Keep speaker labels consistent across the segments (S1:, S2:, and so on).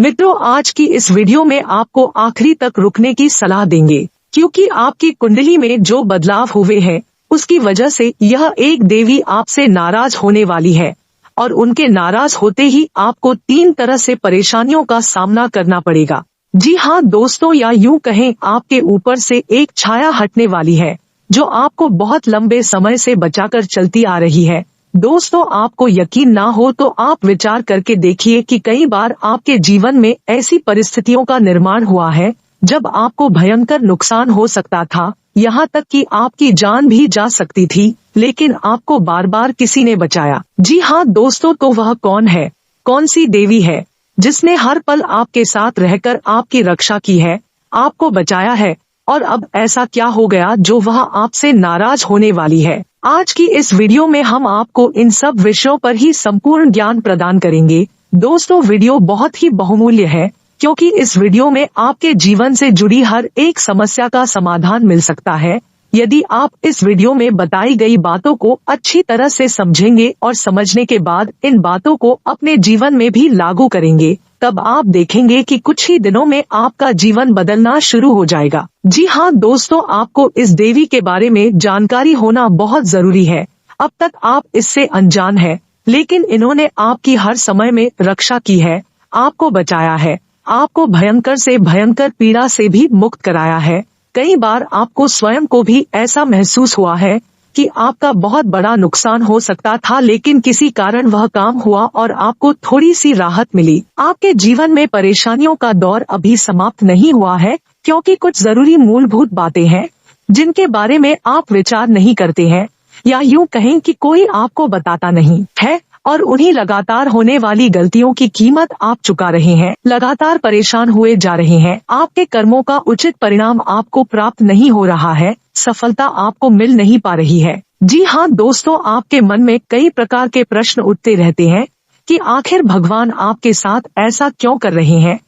S1: मित्रों, आज की इस वीडियो में आपको आखिरी तक रुकने की सलाह देंगे, क्योंकि आपकी कुंडली में जो बदलाव हुए हैं उसकी वजह से यह एक देवी आपसे नाराज होने वाली है और उनके नाराज होते ही आपको 3 तरह से परेशानियों का सामना करना पड़ेगा। जी हाँ दोस्तों, या यूं कहें आपके ऊपर से एक छाया हटने वाली है जो आपको बहुत लंबे समय से बचाकर चलती आ रही है। दोस्तों, आपको यकीन ना हो तो आप विचार करके देखिए कि कई बार आपके जीवन में ऐसी परिस्थितियों का निर्माण हुआ है जब आपको भयंकर नुकसान हो सकता था, यहाँ तक कि आपकी जान भी जा सकती थी, लेकिन आपको बार बार किसी ने बचाया। जी हाँ दोस्तों, तो वह कौन है, कौन सी देवी है जिसने हर पल आपके साथ रहकर आपकी रक्षा की है, आपको बचाया है, और अब ऐसा क्या हो गया जो वह आपसे नाराज होने वाली है। आज की इस वीडियो में हम आपको इन सब विषयों पर ही संपूर्ण ज्ञान प्रदान करेंगे। दोस्तों, वीडियो बहुत ही बहुमूल्य है क्योंकि इस वीडियो में आपके जीवन से जुड़ी हर एक समस्या का समाधान मिल सकता है। यदि आप इस वीडियो में बताई गई बातों को अच्छी तरह से समझेंगे और समझने के बाद इन बातों को अपने जीवन में भी लागू करेंगे, तब आप देखेंगे कि कुछ ही दिनों में आपका जीवन बदलना शुरू हो जाएगा। जी हाँ दोस्तों, आपको इस देवी के बारे में जानकारी होना बहुत जरूरी है। अब तक आप इससे अनजान हैं, लेकिन इन्होंने आपकी हर समय में रक्षा की है, आपको बचाया है, आपको भयंकर से भयंकर पीड़ा से भी मुक्त कराया है। कई बार आपको स्वयं को भी ऐसा महसूस हुआ है कि आपका बहुत बड़ा नुकसान हो सकता था, लेकिन किसी कारण वह काम हुआ और आपको थोड़ी सी राहत मिली। आपके जीवन में परेशानियों का दौर अभी समाप्त नहीं हुआ है, क्योंकि कुछ जरूरी मूलभूत बातें हैं जिनके बारे में आप विचार नहीं करते हैं, या यूं कहें कि कोई आपको बताता नहीं है, और उन्हीं लगातार होने वाली गलतियों की कीमत आप चुका रहे हैं। लगातार परेशान हुए जा रहे हैं, आपके कर्मों का उचित परिणाम आपको प्राप्त नहीं हो रहा है, सफलता आपको मिल नहीं पा रही है। जी हाँ दोस्तों, आपके मन में कई प्रकार के प्रश्न उठते रहते हैं कि आखिर भगवान आपके साथ ऐसा क्यों कर रहे हैं,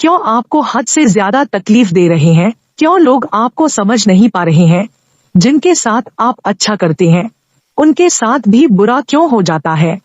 S1: क्यों आपको हद से ज्यादा तकलीफ दे रहे हैं, क्यों लोग आपको समझ नहीं पा रहे हैं, जिनके साथ आप अच्छा करते हैं उनके साथ भी बुरा क्यों हो जाता है।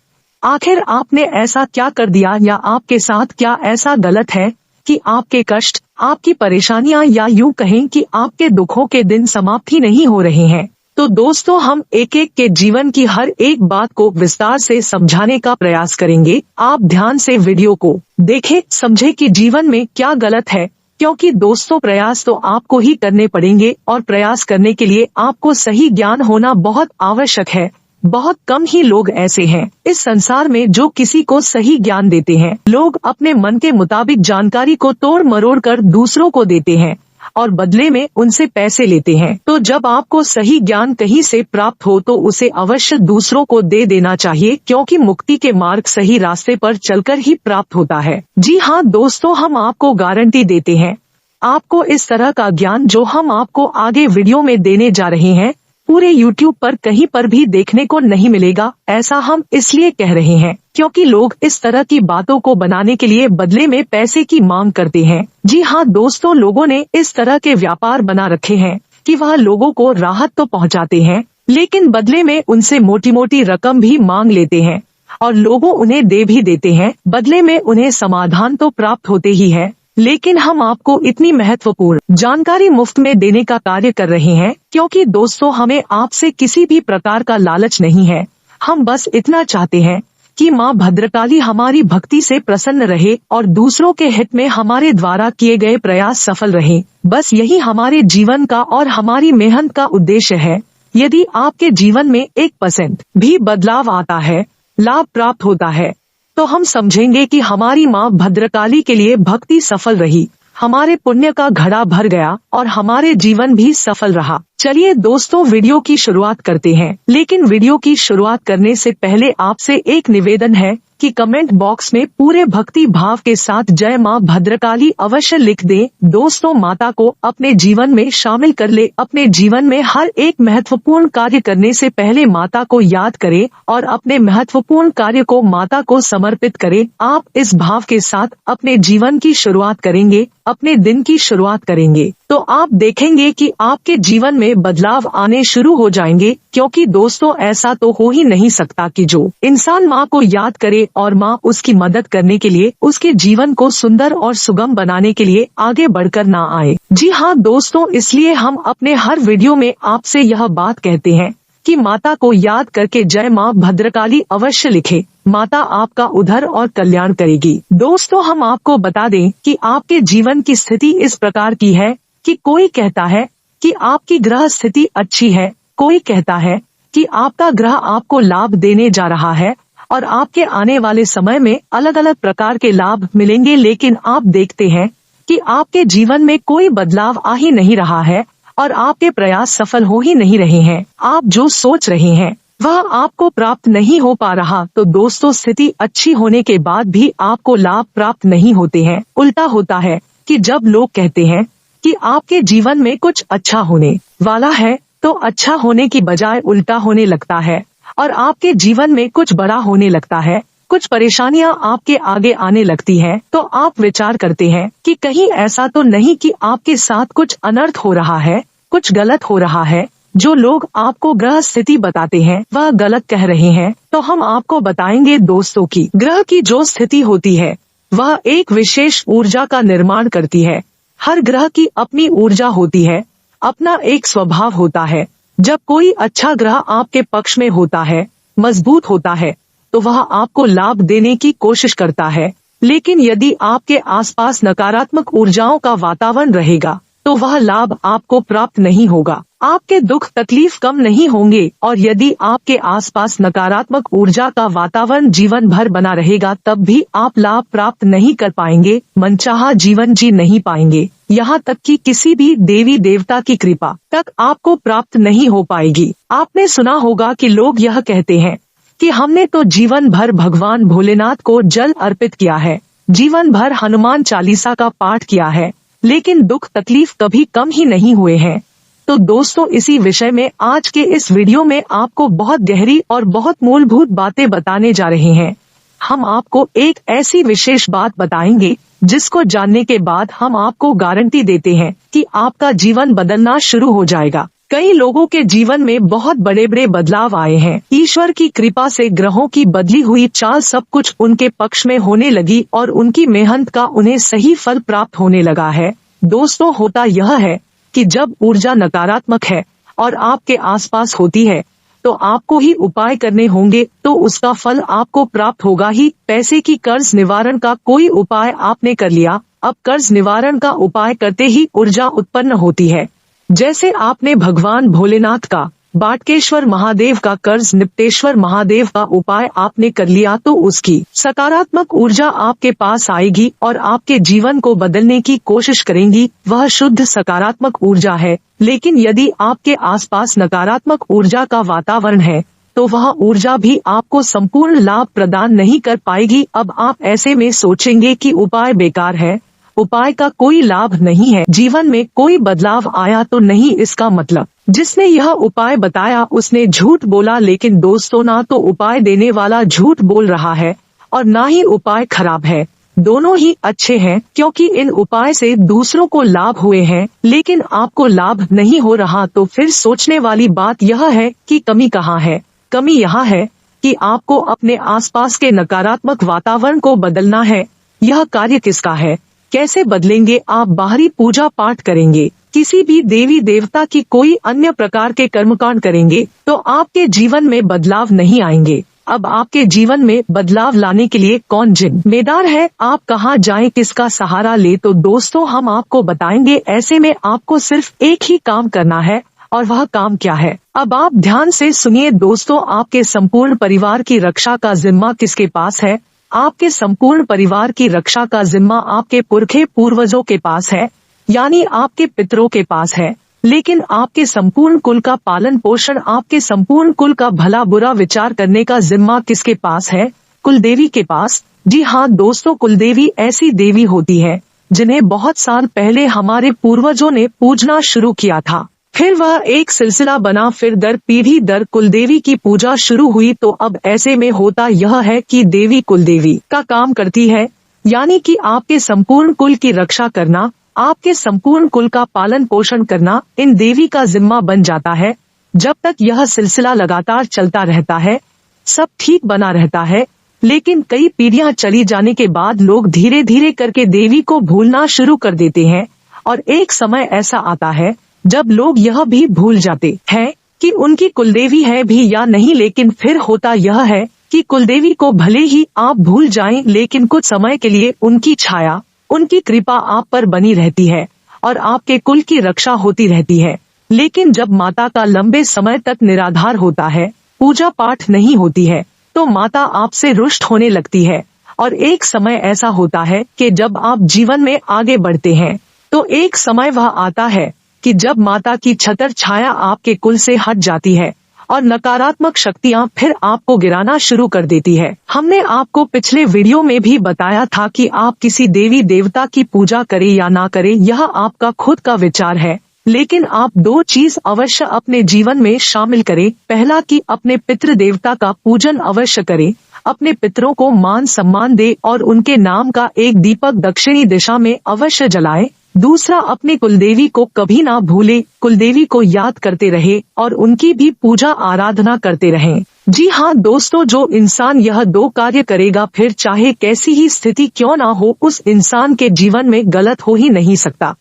S1: आखिर आपने ऐसा क्या कर दिया या आपके साथ क्या ऐसा गलत है कि आपके कष्ट, आपकी परेशानियां, या यूं कहें कि आपके दुखों के दिन समाप्त ही नहीं हो रहे हैं। तो दोस्तों, हम एक एक के जीवन की हर एक बात को विस्तार से समझाने का प्रयास करेंगे। आप ध्यान से वीडियो को देखें, समझे कि जीवन में क्या गलत है, क्योंकि दोस्तों प्रयास तो आपको ही करने पड़ेंगे और प्रयास करने के लिए आपको सही ज्ञान होना बहुत आवश्यक है। बहुत कम ही लोग ऐसे हैं इस संसार में जो किसी को सही ज्ञान देते हैं। लोग अपने मन के मुताबिक जानकारी को तोड़ मरोड़ कर दूसरों को देते हैं और बदले में उनसे पैसे लेते हैं। तो जब आपको सही ज्ञान कहीं से प्राप्त हो तो उसे अवश्य दूसरों को दे देना चाहिए, क्योंकि मुक्ति के मार्ग सही रास्ते पर चलकर ही प्राप्त होता है। जी हाँ दोस्तों, हम आपको गारंटी देते हैं, आपको इस तरह का ज्ञान जो हम आपको आगे वीडियो में देने जा रहे हैं पूरे YouTube पर कहीं पर भी देखने को नहीं मिलेगा। ऐसा हम इसलिए कह रहे हैं क्योंकि लोग इस तरह की बातों को बनाने के लिए बदले में पैसे की मांग करते हैं। जी हाँ दोस्तों, लोगों ने इस तरह के व्यापार बना रखे हैं कि वह लोगों को राहत तो पहुंचाते हैं, लेकिन बदले में उनसे मोटी मोटी रकम भी मांग लेते हैं और लोगों उन्हें दे भी देते हैं। बदले में उन्हें समाधान तो प्राप्त होते ही है, लेकिन हम आपको इतनी महत्वपूर्ण जानकारी मुफ्त में देने का कार्य कर रहे हैं क्योंकि दोस्तों, हमें आपसे किसी भी प्रकार का लालच नहीं है। हम बस इतना चाहते हैं कि माँ भद्रकाली हमारी भक्ति से प्रसन्न रहे और दूसरों के हित में हमारे द्वारा किए गए प्रयास सफल रहे। बस यही हमारे जीवन का और हमारी मेहनत का उद्देश्य है। यदि आपके जीवन में 1% भी बदलाव आता है, लाभ प्राप्त होता है, तो हम समझेंगे कि हमारी माँ भद्रकाली के लिए भक्ति सफल रही, हमारे पुण्य का घड़ा भर गया और हमारे जीवन भी सफल रहा। चलिए दोस्तों, वीडियो की शुरुआत करते हैं, लेकिन वीडियो की शुरुआत करने से पहले आपसे एक निवेदन है कि कमेंट बॉक्स में पूरे भक्ति भाव के साथ जय माँ भद्रकाली अवश्य लिख दें। दोस्तों, माता को अपने जीवन में शामिल कर ले। अपने जीवन में हर एक महत्वपूर्ण कार्य करने से पहले माता को याद करें और अपने महत्वपूर्ण कार्य को माता को समर्पित करें। आप इस भाव के साथ अपने जीवन की शुरुआत करेंगे अपने दिन की शुरुआत करेंगे तो आप देखेंगे कि आपके जीवन में बदलाव आने शुरू हो जाएंगे। क्योंकि दोस्तों ऐसा तो हो ही नहीं सकता कि जो इंसान माँ को याद करे और माँ उसकी मदद करने के लिए उसके जीवन को सुंदर और सुगम बनाने के लिए आगे बढ़कर ना आए। जी हाँ दोस्तों, इसलिए हम अपने हर वीडियो में आपसे यह बात कहते हैं कि माता को याद करके जय माँ भद्रकाली अवश्य लिखे। माता आपका उद्धार और कल्याण करेगी। दोस्तों हम आपको बता दें कि आपके जीवन की स्थिति इस प्रकार की है कि कोई कहता है कि आपकी ग्रह स्थिति अच्छी है, कोई कहता है कि आपका ग्रह आपको लाभ देने जा रहा है और आपके आने वाले समय में अलग अलग प्रकार के लाभ मिलेंगे। लेकिन आप देखते हैं कि आपके जीवन में कोई बदलाव आ ही नहीं रहा है और आपके प्रयास सफल हो ही नहीं रहे हैं। आप जो सोच रहे हैं वह आपको प्राप्त नहीं हो पा रहा। तो दोस्तों स्थिति अच्छी होने के बाद भी आपको लाभ प्राप्त नहीं होते हैं। उल्टा होता है कि जब लोग कहते हैं कि आपके जीवन में कुछ अच्छा होने वाला है तो अच्छा होने की बजाय उल्टा होने लगता है और आपके जीवन में कुछ बड़ा होने लगता है, कुछ परेशानियां आपके आगे आने लगती हैं। तो आप विचार करते हैं कि कहीं ऐसा तो नहीं कि आपके साथ कुछ अनर्थ हो रहा है, कुछ गलत हो रहा है। जो लोग आपको ग्रह स्थिति बताते हैं वह गलत कह रहे हैं। तो हम आपको बताएंगे दोस्तों की ग्रह की जो स्थिति होती है वह एक विशेष ऊर्जा का निर्माण करती है। हर ग्रह की अपनी ऊर्जा होती है, अपना एक स्वभाव होता है। जब कोई अच्छा ग्रह आपके पक्ष में होता है, मजबूत होता है, तो वह आपको लाभ देने की कोशिश करता है। लेकिन यदि आपके आसपास नकारात्मक ऊर्जाओं का वातावरण रहेगा तो वह लाभ आपको प्राप्त नहीं होगा। आपके दुख तकलीफ कम नहीं होंगे और यदि आपके आसपास नकारात्मक ऊर्जा का वातावरण जीवन भर बना रहेगा तब भी आप लाभ प्राप्त नहीं कर पाएंगे, मनचाहा जीवन जी नहीं पाएंगे। यहाँ तक कि किसी भी देवी देवता की कृपा तक आपको प्राप्त नहीं हो पाएगी। आपने सुना होगा कि लोग यह कहते हैं कि हमने तो जीवन भर भगवान भोलेनाथ को जल अर्पित किया है, जीवन भर हनुमान चालीसा का पाठ किया है, लेकिन दुख तकलीफ कभी कम ही नहीं हुए हैं। तो दोस्तों इसी विषय में आज के इस वीडियो में आपको बहुत गहरी और बहुत मूलभूत बातें बताने जा रहे हैं। हम आपको एक ऐसी विशेष बात बताएंगे जिसको जानने के बाद हम आपको गारंटी देते हैं कि आपका जीवन बदलना शुरू हो जाएगा। कई लोगों के जीवन में बहुत बड़े बड़े बदलाव आए हैं। ईश्वर की कृपा से ग्रहों की बदली हुई चाल सब कुछ उनके पक्ष में होने लगी और उनकी मेहनत का उन्हें सही फल प्राप्त होने लगा है। दोस्तों होता यह है कि जब ऊर्जा नकारात्मक है और आपके आसपास होती है तो आपको ही उपाय करने होंगे, तो उसका फल आपको प्राप्त होगा ही। पैसे की कर्ज निवारण का कोई उपाय आपने कर लिया, अब कर्ज निवारण का उपाय करते ही ऊर्जा उत्पन्न होती है। जैसे आपने भगवान भोलेनाथ का, बाटकेश्वर महादेव का, कर्ज निपटेश्वर महादेव का उपाय आपने कर लिया तो उसकी सकारात्मक ऊर्जा आपके पास आएगी और आपके जीवन को बदलने की कोशिश करेंगी। वह शुद्ध सकारात्मक ऊर्जा है। लेकिन यदि आपके आसपास नकारात्मक ऊर्जा का वातावरण है तो वह ऊर्जा भी आपको संपूर्ण लाभ प्रदान नहीं कर पाएगी। अब आप ऐसे में सोचेंगे कि उपाय बेकार है, उपाय का कोई लाभ नहीं है, जीवन में कोई बदलाव आया तो नहीं। इसका मतलब जिसने यह उपाय बताया उसने झूठ बोला। लेकिन दोस्तों ना तो उपाय देने वाला झूठ बोल रहा है और ना ही उपाय खराब है, दोनों ही अच्छे हैं, क्योंकि इन उपाय से दूसरों को लाभ हुए हैं लेकिन आपको लाभ नहीं हो रहा। तो फिर सोचने वाली बात यह है कि कमी कहाँ है। कमी यहाँ है कि आपको अपने आसपास के नकारात्मक वातावरण को बदलना है। यह कार्य किसका है, कैसे बदलेंगे? आप बाहरी पूजा पाठ करेंगे, किसी भी देवी देवता की कोई अन्य प्रकार के कर्मकांड करेंगे तो आपके जीवन में बदलाव नहीं आएंगे। अब आपके जीवन में बदलाव लाने के लिए कौन जिम्मेदार है, आप कहाँ जाएं, किसका सहारा ले? तो दोस्तों हम आपको बताएंगे। ऐसे में आपको सिर्फ एक ही काम करना है और वह काम क्या है, अब आप ध्यान से सुनिए दोस्तों। आपके संपूर्ण परिवार की रक्षा का जिम्मा किसके पास है? आपके संपूर्ण परिवार की रक्षा का जिम्मा आपके पुरखे पूर्वजों के पास है, यानी आपके पितरों के पास है। लेकिन आपके संपूर्ण कुल का पालन पोषण, आपके संपूर्ण कुल का भला बुरा विचार करने का जिम्मा किसके पास है? कुलदेवी के पास। जी हाँ दोस्तों, कुलदेवी ऐसी देवी होती है जिन्हें बहुत साल पहले हमारे पूर्वजों ने पूजना शुरू किया था, फिर वह एक सिलसिला बना, फिर दर पीढ़ी दर कुलदेवी की पूजा शुरू हुई। तो अब ऐसे में होता यह है कि देवी कुलदेवी का काम करती है, यानी कि आपके संपूर्ण कुल की रक्षा करना, आपके संपूर्ण कुल का पालन पोषण करना इन देवी का जिम्मा बन जाता है। जब तक यह सिलसिला लगातार चलता रहता है, सब ठीक बना रहता है, लेकिन कई पीढ़ियां चली जाने के बाद लोग धीरे धीरे करके देवी को भूलना शुरू कर देते हैं और एक समय ऐसा आता है जब लोग यह भी भूल जाते हैं कि उनकी कुलदेवी है भी या नहीं। लेकिन फिर होता यह है कि कुलदेवी को भले ही आप भूल जाएं, लेकिन कुछ समय के लिए उनकी छाया, उनकी कृपा आप पर बनी रहती है और आपके कुल की रक्षा होती रहती है। लेकिन जब माता का लंबे समय तक निराधार होता है, पूजा पाठ नहीं होती है, तो माता आपसे रुष्ट होने लगती है और एक समय ऐसा होता है कि जब आप जीवन में आगे बढ़ते हैं तो एक समय वह आता है कि जब माता की छतर छाया आपके कुल से हट जाती है और नकारात्मक शक्तियां फिर आपको गिराना शुरू कर देती है। हमने आपको पिछले वीडियो में भी बताया था कि आप किसी देवी देवता की पूजा करें या ना करें, यह आपका खुद का विचार है, लेकिन आप दो चीज अवश्य अपने जीवन में शामिल करें। पहला कि अपने पितृ देवता का पूजन अवश्य करें, अपने पितरों को मान सम्मान दे और उनके नाम का एक दीपक दक्षिणी दिशा में अवश्य जलाएं। दूसरा, अपने कुलदेवी को कभी ना भूले, कुलदेवी को याद करते रहे और उनकी भी पूजा आराधना करते रहें। जी हाँ दोस्तों, जो इंसान यह दो कार्य करेगा, फिर चाहे कैसी ही स्थिति क्यों ना हो, उस इंसान के जीवन में गलत हो ही नहीं सकता।